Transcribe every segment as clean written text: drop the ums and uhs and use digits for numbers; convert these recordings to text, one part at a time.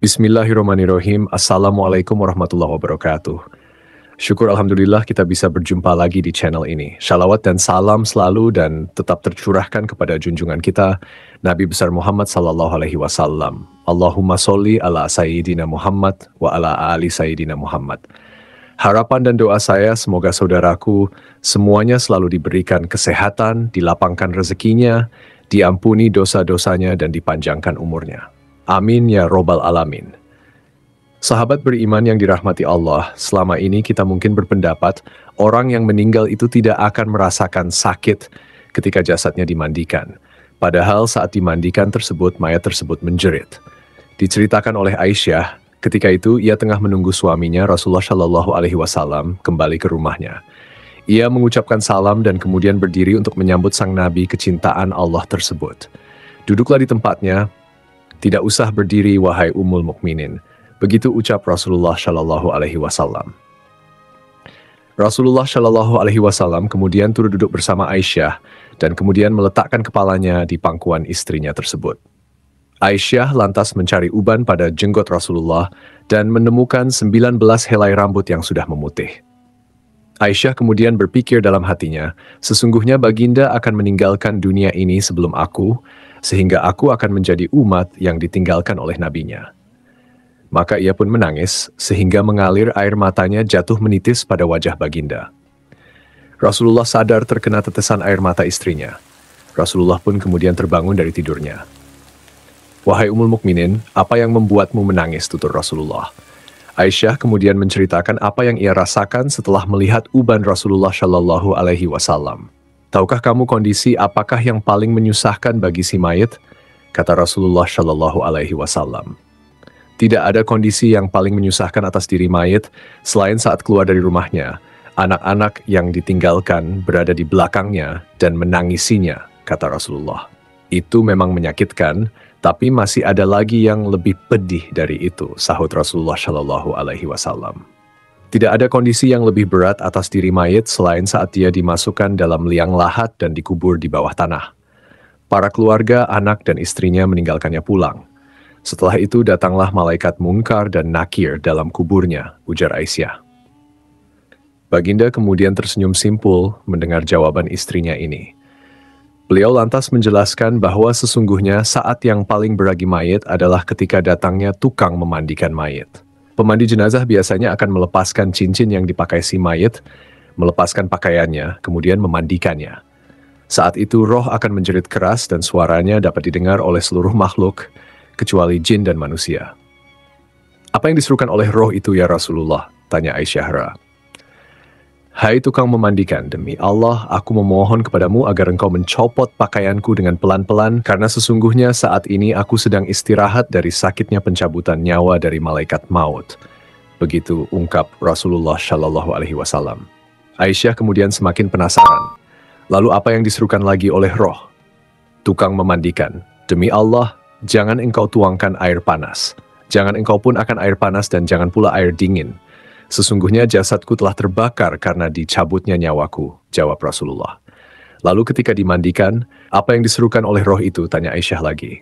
Bismillahirrahmanirrahim. Assalamualaikum warahmatullahi wabarakatuh. Syukur Alhamdulillah kita bisa berjumpa lagi di channel ini. Shalawat dan salam selalu dan tetap tercurahkan kepada junjungan kita, Nabi besar Muhammad sallallahu alaihi wasallam. Allahumma sholli ala Sayyidina Muhammad wa ala ali Sayyidina Muhammad. Harapan dan doa saya semoga saudaraku semuanya selalu diberikan kesehatan, dilapangkan rezekinya, diampuni dosa-dosanya dan dipanjangkan umurnya. Amin ya robbal alamin. Sahabat beriman yang dirahmati Allah, selama ini kita mungkin berpendapat orang yang meninggal itu tidak akan merasakan sakit ketika jasadnya dimandikan. Padahal saat dimandikan tersebut, mayat tersebut menjerit. Diceritakan oleh Aisyah, ketika itu ia tengah menunggu suaminya Rasulullah Shallallahu Alaihi Wasallam kembali ke rumahnya. Ia mengucapkan salam dan kemudian berdiri untuk menyambut sang Nabi kecintaan Allah tersebut. Duduklah di tempatnya. Tidak usah berdiri, wahai Ummul Mukminin. Begitu ucap Rasulullah Shallallahu Alaihi Wasallam. Rasulullah Shallallahu Alaihi Wasallam kemudian turut duduk bersama Aisyah dan kemudian meletakkan kepalanya di pangkuan istrinya tersebut. Aisyah lantas mencari uban pada jenggot Rasulullah dan menemukan 19 helai rambut yang sudah memutih. Aisyah kemudian berpikir dalam hatinya, sesungguhnya baginda akan meninggalkan dunia ini sebelum aku, sehingga aku akan menjadi umat yang ditinggalkan oleh nabinya. Maka ia pun menangis, sehingga mengalir air matanya jatuh menitis pada wajah baginda. Rasulullah sadar terkena tetesan air mata istrinya. Rasulullah pun kemudian terbangun dari tidurnya. Wahai Ummul Mukminin, apa yang membuatmu menangis, tutur Rasulullah. Aisyah kemudian menceritakan apa yang ia rasakan setelah melihat uban Rasulullah Shallallahu Alaihi Wasallam. Tahukah kamu kondisi apakah yang paling menyusahkan bagi si mayit? Kata Rasulullah Shallallahu Alaihi Wasallam. Tidak ada kondisi yang paling menyusahkan atas diri mayit selain saat keluar dari rumahnya. Anak-anak yang ditinggalkan berada di belakangnya dan menangisinya, kata Rasulullah. Itu memang menyakitkan, tapi masih ada lagi yang lebih pedih dari itu, sahut Rasulullah Shallallahu Alaihi Wasallam. Tidak ada kondisi yang lebih berat atas diri mayit selain saat dia dimasukkan dalam liang lahat dan dikubur di bawah tanah. Para keluarga, anak, dan istrinya meninggalkannya pulang. Setelah itu datanglah malaikat Munkar dan Nakir dalam kuburnya, ujar Aisyah. Baginda kemudian tersenyum simpul mendengar jawaban istrinya ini. Beliau lantas menjelaskan bahwa sesungguhnya saat yang paling beragi mayit adalah ketika datangnya tukang memandikan mayit. Pemandi jenazah biasanya akan melepaskan cincin yang dipakai si mayit, melepaskan pakaiannya, kemudian memandikannya. Saat itu roh akan menjerit keras dan suaranya dapat didengar oleh seluruh makhluk, kecuali jin dan manusia. Apa yang diserukan oleh roh itu ya Rasulullah? Tanya Aisyah. Hai tukang memandikan, demi Allah aku memohon kepadamu agar engkau mencopot pakaianku dengan pelan-pelan karena sesungguhnya saat ini aku sedang istirahat dari sakitnya pencabutan nyawa dari malaikat maut. Begitu ungkap Rasulullah Shallallahu Alaihi Wasallam. Aisyah kemudian semakin penasaran. Lalu apa yang diserukan lagi oleh roh? Tukang memandikan, demi Allah jangan engkau tuangkan air panas. Jangan engkau pun akan air panas dan jangan pula air dingin. Sesungguhnya jasadku telah terbakar karena dicabutnya nyawaku, jawab Rasulullah. Lalu ketika dimandikan, apa yang diserukan oleh roh itu, tanya Aisyah lagi.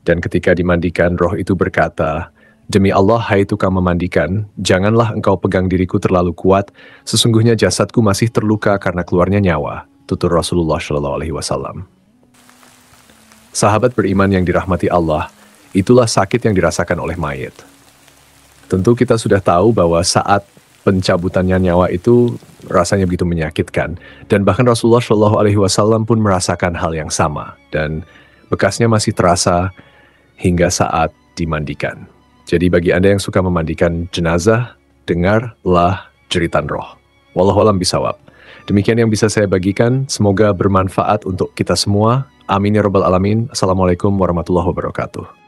Dan ketika dimandikan, roh itu berkata, demi Allah, hai tukang memandikan, janganlah engkau pegang diriku terlalu kuat, sesungguhnya jasadku masih terluka karena keluarnya nyawa, tutur Rasulullah Shallallahu Alaihi Wasallam. Sahabat beriman yang dirahmati Allah, itulah sakit yang dirasakan oleh mayit. Tentu kita sudah tahu bahwa saat pencabutannya nyawa itu rasanya begitu menyakitkan. Dan bahkan Rasulullah Shallallahu Alaihi Wasallam pun merasakan hal yang sama. Dan bekasnya masih terasa hingga saat dimandikan. Jadi bagi Anda yang suka memandikan jenazah, dengarlah jeritan roh. Wallahu a'lam bishawab. Demikian yang bisa saya bagikan. Semoga bermanfaat untuk kita semua. Amin ya rabbal alamin. Assalamualaikum warahmatullahi wabarakatuh.